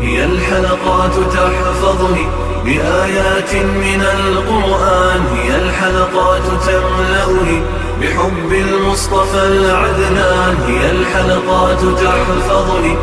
هي الحلقات تحفظني بآيات من القرآن، هي الحلقات تملأني بحب المصطفى العدنان، هي الحلقات تحفظني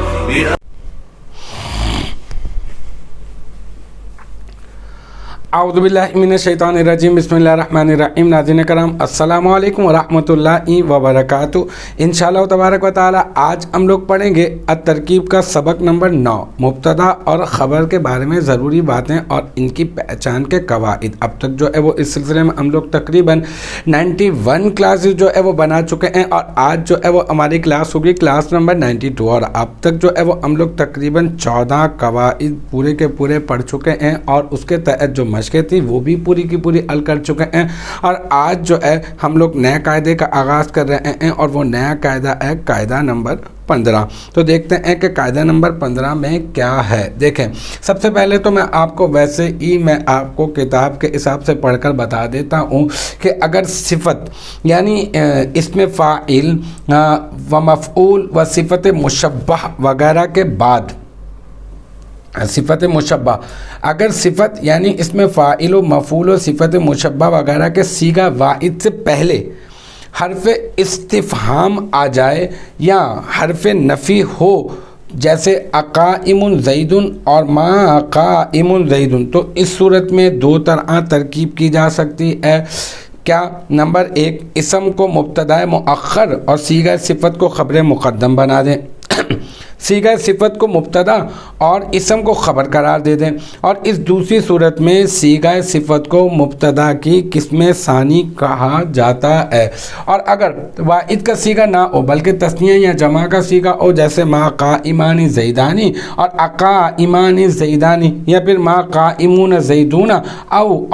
اعوذ باللہ من الشیطان الرجیم، بسم اللہ الرحمن الرحیم۔ ناظرین کرام، السلام علیکم ورحمۃ اللہ وبرکاتہ۔ انشاءاللہ تبارک و تعالی آج ہم لوگ پڑھیں گے الترکیب کا سبق نمبر 9، مبتدا اور خبر کے بارے میں ضروری باتیں اور ان کی پہچان کے قواعد۔ اب تک جو ہے وہ اس سلسلے میں ہم لوگ تقریباً 91 کلاسز جو ہے وہ بنا چکے ہیں، اور آج جو ہے وہ ہماری کلاس ہوگی کلاس نمبر 92، اور اب تک جو ہے وہ ہم لوگ تقریباً 14 قواعد پورے کے پورے پڑھ چکے ہیں، اور اس کے تحت جو مشقیں تھی وہ بھی پوری کی پوری حل کر چکے ہیں۔ اور آج جو ہے ہم لوگ نئے قاعدے کا آغاز کر رہے ہیں، اور وہ نیا قاعدہ ہے قاعدہ نمبر 15۔ تو دیکھتے ہیں کہ قاعدہ نمبر 15 میں کیا ہے۔ دیکھیں، سب سے پہلے تو میں آپ کو ویسے ہی میں آپ کو کتاب کے حساب سے پڑھ کر بتا دیتا ہوں کہ اگر صفت یعنی اسم فاعل و مفعول و صفت مشبہ وغیرہ کے بعد صفت مشبہ، اگر صفت یعنی اس میں فاعل و مفعول و صفت مشبہ وغیرہ کے صیغہ واحد سے پہلے حرف استفہام آ جائے یا حرف نفی ہو، جیسے اقائم زید اور ما قائم زید، تو اس صورت میں دو طرح ترکیب کی جا سکتی ہے۔ کیا؟ نمبر 1، اسم کو مبتدا مؤخر اور صیغہ صفت کو خبر مقدم بنا دیں، صیغہ صفت کو مبتدا اور اسم کو خبر قرار دے دیں، اور اس دوسری صورت میں صیغہ صفت کو مبتدا کی قسم ثانی کہا جاتا ہے۔ اور اگر واحد کا صیغہ نہ ہو بلکہ تثنیہ یا جمع کا صیغہ ہو، جیسے ما قائمان زیدانی اور اقائمان زیدانی، یا پھر ما قائمون زیدون او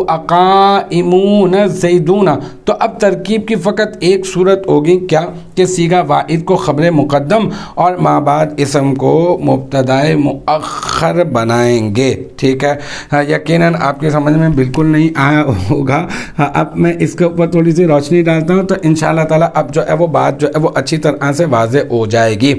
اقائمون زیدون، تو اب ترکیب کی فقط ایک صورت ہوگی، کیا کہ صیغہ واحد کو خبر مقدم اور ماں بعد اسم کو مبتدائے مؤخر بنائیں گے۔ ٹھیک ہے، یقیناً آپ کی سمجھ میں بالکل نہیں آیا ہوگا۔ اب میں اس کے اوپر تھوڑی سی روشنی ڈالتا ہوں تو انشاءاللہ تعالیٰ اب جو ہے وہ بات جو ہے وہ اچھی طرح سے واضح ہو جائے گی۔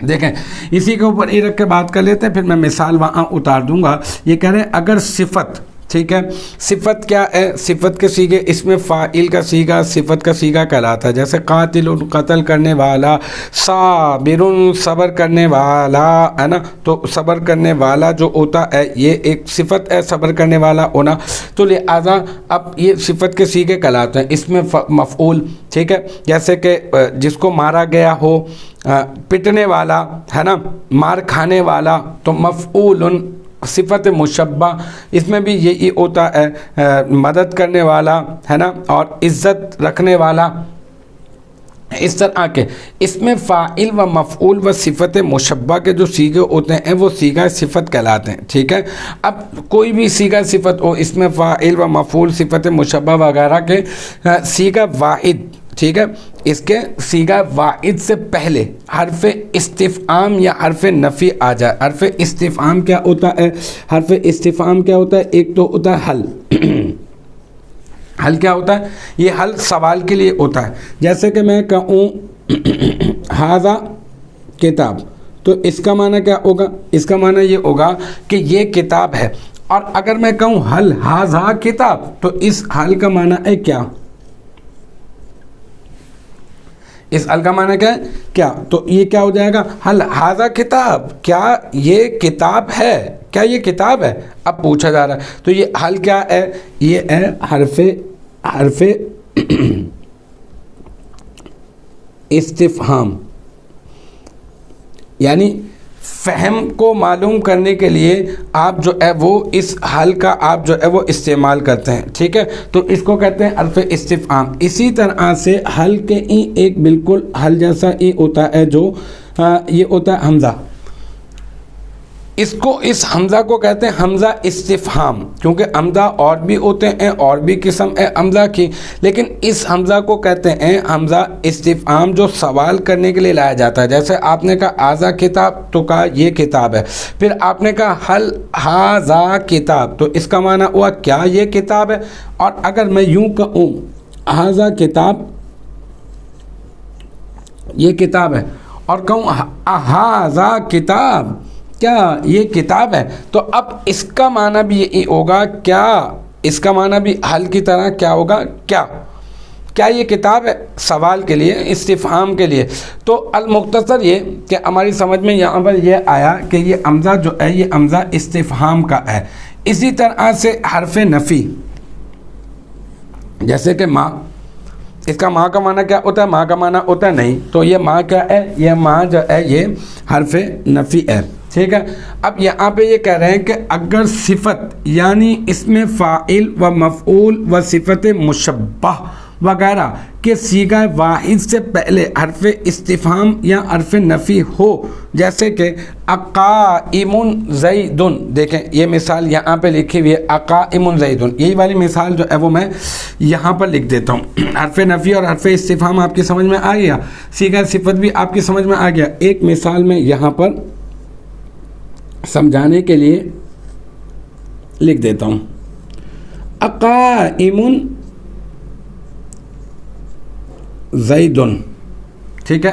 دیکھیں، اسی کے اوپر یہ رکھ کے بات کر لیتے ہیں، پھر میں مثال وہاں اتار دوں گا۔ یہ کہہ رہے ہیں اگر صفت، ٹھیک ہے، صفت کیا ہے؟ صفت کے صیغے، اس میں فاعل کا صیغہ صفت کا صیغہ کہلاتا ہے، جیسے قاتل قتل کرنے والا، صابر صبر کرنے والا، ہے نا؟ تو صبر کرنے والا جو ہوتا ہے یہ ایک صفت ہے، صبر کرنے والا ہونا، تو لہٰذا اب یہ صفت کے صیغے کہلاتے ہیں۔ اس میں مفعول، ٹھیک ہے، جیسے کہ جس کو مارا گیا ہو، پٹنے والا، ہے نا، مار کھانے والا، تو مفعول۔ صفت مشبہ، اس میں بھی یہی ہوتا ہے، مدد کرنے والا، ہے نا، اور عزت رکھنے والا، اس طرح کے۔ اس میں فاعل و مفعول و صفت مشبہ کے جو صیغے ہوتے ہیں وہ صیغہ صفت کہلاتے ہیں۔ ٹھیک ہے، اب کوئی بھی صیغہ صفت ہو، اس میں فاعل و مفعول صفت مشبہ وغیرہ کے صیغہ واحد، ٹھیک ہے، اس کے صیغہ واحد سے پہلے حرف استفہام یا حرف نفی آ جائے۔ حرف استفہام کیا ہوتا ہے؟ حرف استفہام کیا ہوتا ہے؟ ایک تو ہوتا ہے حل۔ حل کیا ہوتا ہے؟ یہ حل سوال کے لیے ہوتا ہے، جیسے کہ میں کہوں ھذا کتاب، تو اس کا معنی کیا ہوگا؟ اس کا معنی یہ ہوگا کہ یہ کتاب ہے۔ اور اگر میں کہوں حل ھذا کتاب، تو اس حل کا معنی ہے کیا؟ اس حل کا معنی کیا ہے؟ کیا؟ تو یہ کیا ہو جائے گا؟ حل ھذا کتاب، کیا یہ کتاب ہے؟ کیا یہ کتاب ہے؟ اب پوچھا جا رہا ہے، تو یہ حل کیا ہے؟ یہ ہے حرف استفہام، یعنی فہم کو معلوم کرنے کے لیے آپ جو ہے وہ اس حل کا آپ جو ہے وہ استعمال کرتے ہیں۔ ٹھیک ہے، تو اس کو کہتے ہیں حرف استفہام۔ اسی طرح سے حل کے ہی ایک بالکل حل جیسا ہی ہوتا ہے جو یہ ہوتا ہے حمزہ۔ اس حمزہ کو کہتے ہیں حمزہ استفہام، کیونکہ حمزہ اور بھی ہوتے ہیں اور بھی قسم ہے حمزہ کی، لیکن اس حمزہ کو کہتے ہیں حمزہ استفہام جو سوال کرنے کے لیے لایا جاتا ہے۔ جیسے آپ نے کہا ھذا کتاب، تو کہا یہ کتاب ہے، پھر آپ نے کہا حل ھذا کتاب، تو اس کا معنی ہوا کیا یہ کتاب ہے؟ اور اگر میں یوں کہوں ھذا کتاب، یہ کتاب ہے، اور کہوں ھذا کتاب، کیا یہ کتاب ہے، تو اب اس کا معنی بھی یہی ہوگا، کیا اس کا معنی بھی حل کی طرح کیا ہوگا، کیا یہ کتاب ہے، سوال کے لیے، استفہام کے لیے۔ تو المختصر یہ کہ ہماری سمجھ میں یہاں پر یہ آیا کہ یہ حمزہ جو ہے یہ حمزہ استفہام کا ہے۔ اسی طرح سے حرف نفی، جیسے کہ ماں، اس کا ماں کا معنی کیا ہوتا ہے، ماں کا معنی ہوتا ہے نہیں، تو یہ ماں کیا ہے، یہ ماں جو ہے یہ حرف نفی ہے، ٹھیک ہے۔ اب یہاں پہ یہ کہہ رہے ہیں کہ اگر صفت یعنی اس میں فاعل و مفعول و صفت مشبہ وغیرہ کے صیغہ واحد سے پہلے حرف استفہام یا حرف نفی ہو، جیسے کہ اقائم زیدن، دیکھیں یہ مثال یہاں پہ لکھی ہوئی ہے، اقائم زیدن، یہی والی مثال جو ہے وہ میں یہاں پر لکھ دیتا ہوں۔ حرف نفی اور حرف استفہام آپ کی سمجھ میں آ گیا، صیغہ صفت بھی آپ کی سمجھ میں آ گیا۔ ایک مثال میں یہاں پر سمجھانے کے لیے لکھ دیتا ہوں، اقائم زیدن، ٹھیک ہے۔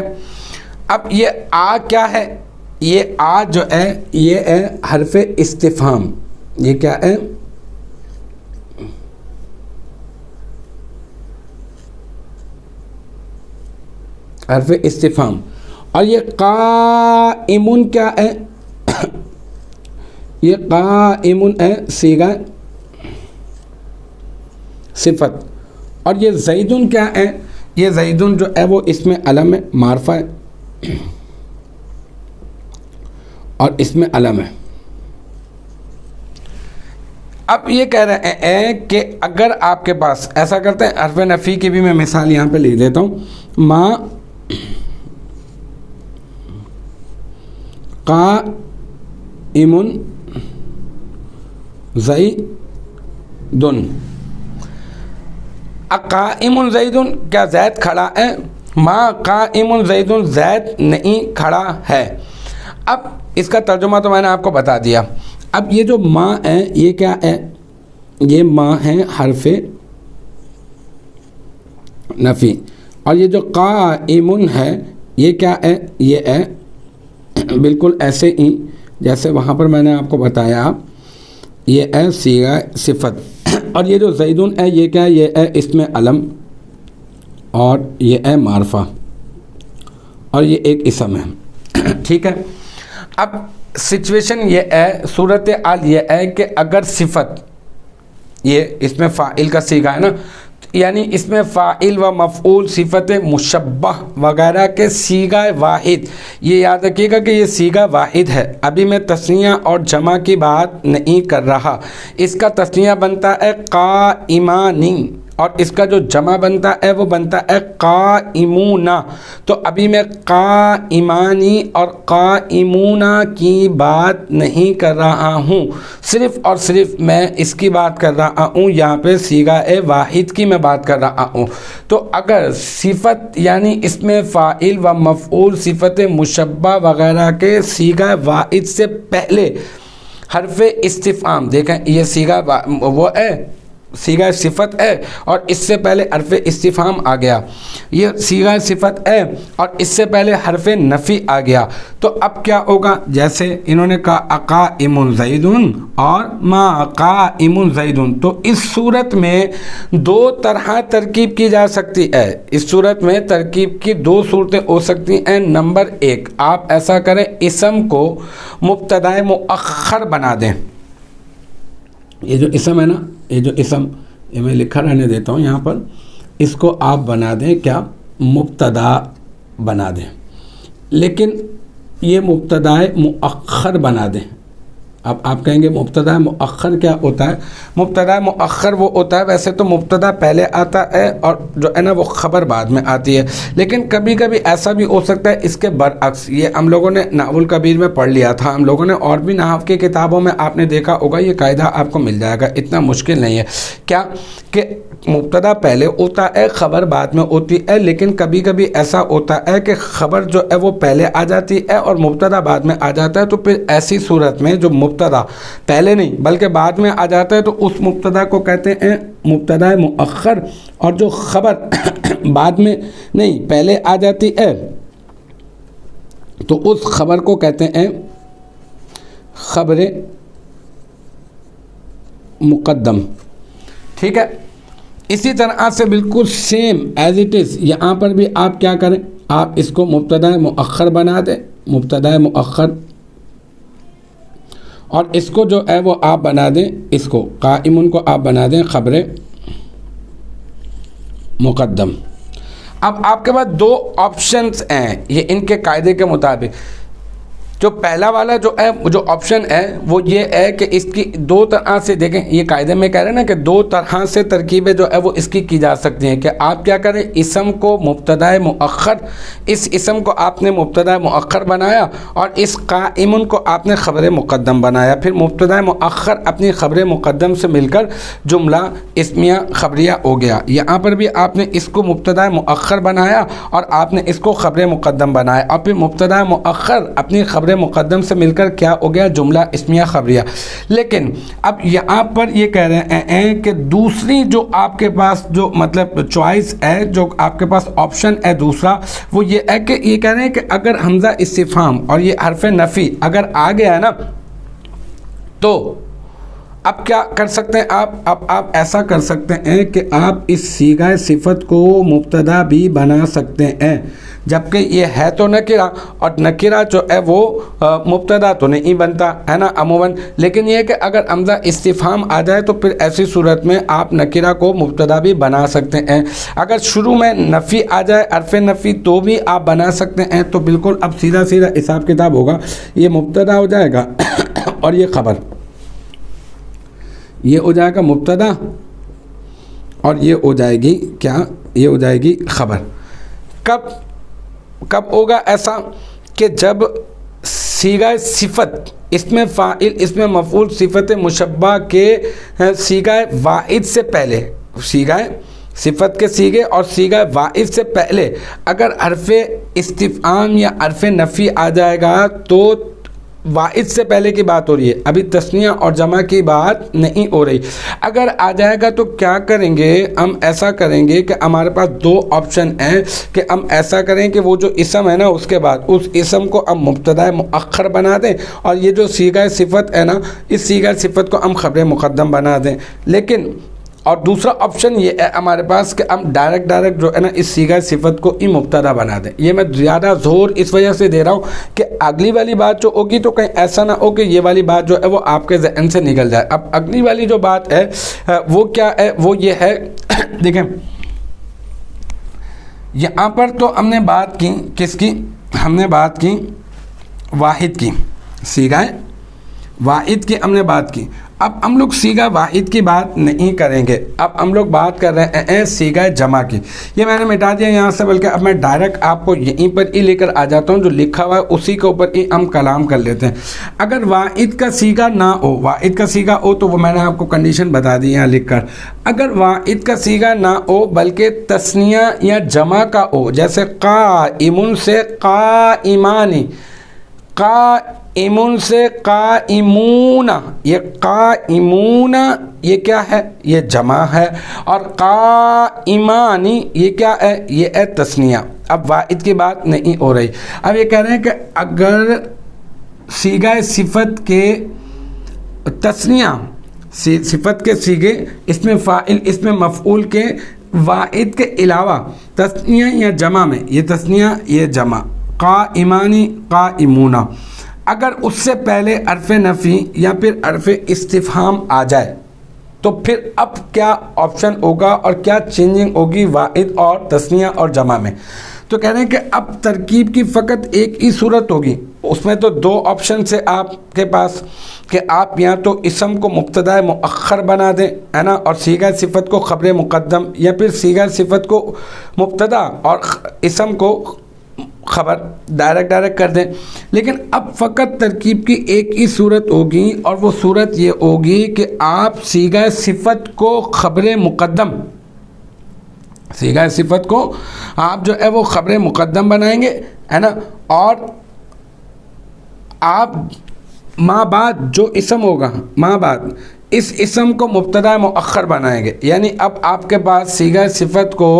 اب یہ آ کیا ہے، یہ آ جو ہے یہ ہے حرف استفہام، یہ کیا ہے، حرف استفہام، اور یہ قائمن کیا ہے، یہ قائمن ہے صیغہ صفت، اور یہ زیدن کیا ہے، یہ زیدن جو ہے وہ اس میں علم ہے، معرفہ ہے، اور اس میں علم ہے۔ اب یہ کہہ رہے ہیں کہ اگر آپ کے پاس ایسا کرتے ہیں، حرف نفی کی بھی میں مثال یہاں پہ لکھ دیتا ہوں، ما قائم زیدن، قائم زیدن، کیا زید کھڑا ہے، ما قائم زیدن، زید نہیں کھڑا ہے۔ اب اس کا ترجمہ تو میں نے آپ کو بتا دیا۔ اب یہ جو ما ہے یہ کیا ہے، یہ ما ہے حرف نفی، اور یہ جو قائم ہے یہ کیا ہے، یہ ہے بالکل ایسے ہی جیسے وہاں پر میں نے آپ کو بتایا، یہ ہے صیغہ صفت، اور یہ جو زیدن ہے یہ کیا ہے، یہ ہے اس میں علم، اور یہ ہے معرفہ، اور یہ ایک اسم ہے، ٹھیک ہے۔ اب سچویشن یہ ہے، صورتحال یہ ہے کہ اگر صفت، یہ اس میں فاعل کا صیغہ ہے نا، یعنی اس میں فاعل و مفعول صفت مشبہ وغیرہ کے صیغہ واحد، یہ یاد رکھیے گا کہ یہ صیغہ واحد ہے، ابھی میں تثنیہ اور جمع کی بات نہیں کر رہا۔ اس کا تثنیہ بنتا ہے قائمانی، اور اس کا جو جمع بنتا ہے وہ بنتا ہے قائمون، تو ابھی میں قائمانی اور قائمون کی بات نہیں کر رہا ہوں، صرف اور صرف میں اس کی بات کر رہا ہوں، یہاں پہ صیغہ واحد کی میں بات کر رہا ہوں۔ تو اگر صفت یعنی اس میں فاعل و مفعول صفت مشبہ وغیرہ کے صیغہ واحد سے پہلے حرف استفہام، دیکھیں یہ صیغہ وہ ہے، صیغہ صفت ہے، اور اس سے پہلے حرف استفہام آ گیا، یہ صیغہ صفت ہے اور اس سے پہلے حرف نفی آ گیا، تو اب کیا ہوگا، جیسے انہوں نے کہا اقائم زیدن اور ما قائم زیدن، تو اس صورت میں دو طرح ترکیب کی جا سکتی ہے، اس صورت میں ترکیب کی دو صورتیں ہو سکتی ہیں۔ نمبر ایک، آپ ایسا کریں، اسم کو مبتدأ مؤخر بنا دیں، یہ جو اسم ہے نا، یہ جو اسم، یہ میں لکھا رہنے دیتا ہوں یہاں پر، اس کو آپ بنا دیں کیا، مبتدا بنا دیں، لیکن یہ مبتدا مؤخر بنا دیں۔ اب آپ کہیں گے مبتدا مؤخر کیا ہوتا ہے؟ مبتدا مؤخر وہ ہوتا ہے، ویسے تو مبتدا پہلے آتا ہے اور جو ہے نا وہ خبر بعد میں آتی ہے، لیکن کبھی کبھی ایسا بھی ہو سکتا ہے اس کے برعکس۔ یہ ہم لوگوں نے نحو الکبیر میں پڑھ لیا تھا ہم لوگوں نے، اور بھی نحو کی کتابوں میں آپ نے دیکھا ہوگا، یہ قاعدہ آپ کو مل جائے گا، اتنا مشکل نہیں ہے۔ کیا کہ مبتدا پہلے ہوتا ہے، خبر بعد میں ہوتی ہے، لیکن کبھی کبھی ایسا ہوتا ہے کہ خبر جو ہے وہ پہلے آ جاتی ہے اور مبتدا بعد میں آ جاتا ہے، تو پھر ایسی صورت میں جو مبتدا پہلے نہیں بلکہ بعد میں آ جاتا ہے تو اس مبتدا کو کہتے ہیں مبتدا مؤخر، اور جو خبر بعد میں نہیں پہلے آ جاتی ہے تو اس خبر کو کہتے ہیں خبر مقدم. ٹھیک ہے. اسی طرح سے بالکل سیم ایز اٹ از یہاں پر بھی آپ کیا کریں, آپ اس کو مبتدا مؤخر بنا دیں, مبتدا مؤخر, اور اس کو جو ہے وہ آپ بنا دیں, اس کو قائم کو آپ بنا دیں خبر مقدم. اب آپ کے پاس دو آپشنس ہیں یہ ان کے قاعدے کے مطابق. جو پہلا والا جو ہے جو آپشن ہے وہ یہ ہے کہ اس کی دو طرح سے دیکھیں, یہ قاعدے میں کہہ رہے ہیں نا کہ دو طرح سے ترکیبیں جو ہے وہ اس کی جا سکتی ہیں کہ آپ کیا کریں, اسم کو مبتدا مؤخر, اس اسم کو آپ نے مبتدا مؤخر بنایا اور اس قائم کو آپ نے خبر مقدم بنایا, پھر مبتدا مؤخر اپنی خبر مقدم سے مل کر جملہ اسمیہ خبریہ ہو گیا. یہاں پر بھی آپ نے اس کو مبتدا مؤخر بنایا اور آپ نے اس کو خبر مقدم بنایا, اور پھر مبتدا مؤخر اپنی خبر مقدم سے مل کر کیا ہو گیا, جملہ اسمیہ خبریہ. لیکن اب یہاں پر یہ کہہ رہے ہیں کہ دوسری جو آپ کے پاس جو مطلب چوائس ہے, جو آپ کے پاس آپشن ہے دوسرا, وہ یہ ہے کہ یہ کہہ رہے ہیں کہ اگر حمزہ استفہام اور یہ حرف نفی اگر آ گیا ہے نا, تو اب کیا کر سکتے ہیں آپ ایسا کر سکتے ہیں کہ آپ اس صیغہ صفت کو مبتدا بھی بنا سکتے ہیں, جبکہ یہ ہے تو نکرہ, اور نکرہ جو ہے وہ مبتدا تو نہیں بنتا ہے نا عموماً. لیکن یہ کہ اگر حمزہ استفہام آ جائے تو پھر ایسی صورت میں آپ نکرہ کو مبتدا بھی بنا سکتے ہیں. اگر شروع میں نفی آ جائے, حرف نفی, تو بھی آپ بنا سکتے ہیں. تو بالکل اب سیدھا حساب کتاب ہوگا, یہ مبتدا ہو جائے گا اور یہ خبر, یہ ہو جائے گا مبتدا اور یہ ہو جائے گی کیا, یہ ہو جائے گی خبر. کب ہوگا ایسا کہ جب صیغہ صفت, اس میں فاعل, اس میں مفعول, صفت مشبہ کے صیغہ واحد سے پہلے, صیغہ صفت کے صیغے اور صیغہ واحد سے پہلے اگر حرف استفہام یا حرف نفی آ جائے گا تو واحد سے پہلے کی بات ہو رہی ہے, ابھی تثنیہ اور جمع کی بات نہیں ہو رہی. اگر آ جائے گا تو کیا کریں گے, ہم ایسا کریں گے کہ ہمارے پاس دو آپشن ہیں کہ ہم ایسا کریں کہ وہ جو اسم ہے نا اس کے بعد اس اسم کو ہم مبتدا مؤخر بنا دیں, اور یہ جو صیغہ صفت ہے نا اس صیغہ صفت کو ہم خبر مقدم بنا دیں. لیکن اور دوسرا آپشن یہ ہے ہمارے پاس کہ ہم ڈائریکٹ جو ہے نا اس صیغہ صفت کو ہی مبتدا بنا دیں. یہ میں زیادہ زور اس وجہ سے دے رہا ہوں کہ اگلی والی بات جو ہوگی تو کہیں ایسا نہ ہو کہ یہ والی بات جو ہے وہ آپ کے ذہن سے نکل جائے. اب اگلی والی جو بات ہے وہ کیا ہے, وہ یہ ہے دیکھیں یہاں پر تو ہم نے بات کی کس کی, ہم نے بات کی واحد کی, صیغہ واحد کی ہم نے بات کی. اب ہم لوگ صیغہ واحد کی بات نہیں کریں گے, اب ہم لوگ بات کر رہے ہیں صیغہ جمع کی. یہ میں نے مٹا دیا یہاں سے, بلکہ اب میں ڈائریکٹ آپ کو یہیں پر ہی لے کر آ جاتا ہوں, جو لکھا ہوا ہے اسی کے اوپر ہی ہم کلام کر لیتے ہیں. اگر واحد کا صیغہ نہ ہو, واحد کا صیغہ ہو تو وہ میں نے آپ کو کنڈیشن بتا دی یہاں لکھ کر. اگر واحد کا صیغہ نہ ہو بلکہ تثنیہ یا جمع کا ہو, جیسے قائمون سے قائمانی, قائمون سے قائمون, یہ قائمون یہ کیا ہے, یہ جمع ہے, اور قائمانی یہ کیا ہے, یہ ہے تثنیہ. اب واحد کی بات نہیں ہو رہی. اب یہ کہہ رہے ہیں کہ اگر صیغہ صفت کے تثنیہ, صفت کے صیغے, اس میں فاعل, اس میں مفعول کے واحد کے علاوہ تثنیہ یا جمع میں, یہ تثنیہ یہ جمع, قائمانی قائمون, اگر اس سے پہلے حرف نفی یا پھر حرف استفہام آ جائے تو پھر اب کیا آپشن ہوگا اور کیا چینجنگ ہوگی واحد اور تثنیہ اور جمع میں. تو کہہ رہے ہیں کہ اب ترکیب کی فقط ایک ہی صورت ہوگی, اس میں تو دو آپشن سے آپ کے پاس کہ آپ یا تو اسم کو مبتدا مؤخر بنا دیں ہے نا, اور صیغہ صفت کو خبر مقدم, یا پھر صیغہ صفت کو مبتدا اور اسم کو خبر ڈائریکٹ کر دیں. لیکن اب فقط ترکیب کی ایک ہی صورت ہوگی, اور وہ صورت یہ ہوگی کہ آپ صیغہ صفت کو خبر مقدم, صیغہ صفت کو آپ جو ہے وہ خبر مقدم بنائیں گے ہے نا, اور آپ ماں بعد جو اسم ہوگا, ماں بعد اس اسم کو مبتدا مؤخر بنائیں گے، یعنی اب آپ کے پاس صیغہ صفت کو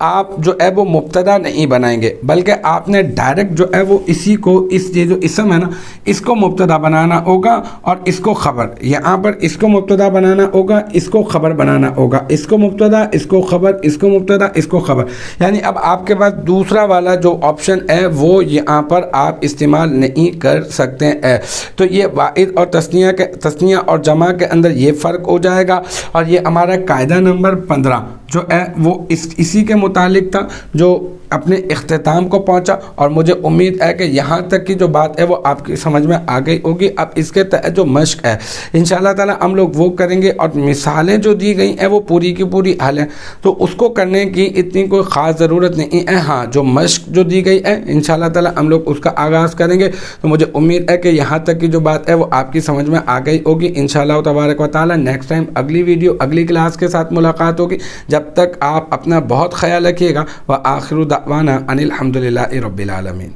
آپ جو ہے وہ مبتدا نہیں بنائیں گے، بلکہ آپ نے ڈائریکٹ جو ہے وہ اسی کو یہ جو اسم ہے نا اس کو مبتدا بنانا ہوگا اور اس کو خبر، یہاں پر اس کو مبتدا بنانا ہوگا، اس کو خبر بنانا ہوگا، اس کو مبتدا، اس کو خبر، اس کو مبتدا، اس کو خبر، یعنی اب آپ کے پاس دوسرا والا جو آپشن ہے وہ یہاں پر آپ استعمال نہیں کر سکتے ہیں۔ تو یہ واحد اور تثنیہ اور جمع کے اندر یہ فرق ہو جائے گا، اور یہ ہمارا قاعدہ نمبر 15 جو ہے وہ اسی کے متعلق تھا جو اپنے اختتام کو پہنچا، اور مجھے امید ہے کہ یہاں تک کی جو بات ہے وہ آپ کی سمجھ میں آ گئی ہوگی۔ اب اس کے تحت جو مشق ہے انشاءاللہ تعالی ہم لوگ وہ کریں گے، اور مثالیں جو دی گئی ہیں وہ پوری کی پوری حل ہیں، تو اس کو کرنے کی اتنی کوئی خاص ضرورت نہیں ہے۔ ہاں جو مشق جو دی گئی ہے انشاءاللہ تعالی ہم لوگ اس کا آغاز کریں گے، تو مجھے امید ہے کہ یہاں تک کی جو بات ہے وہ آپ کی سمجھ میں آ گئی ہوگی۔ انشاءاللہ تبارک و تعالی نیکسٹ ٹائم اگلی ویڈیو اگلی کلاس کے ساتھ ملاقات ہوگی۔ جب تک آپ اپنا بہت خیال رکھیے گا۔ وآخر دعوانا ان الحمدللہ رب العالمین۔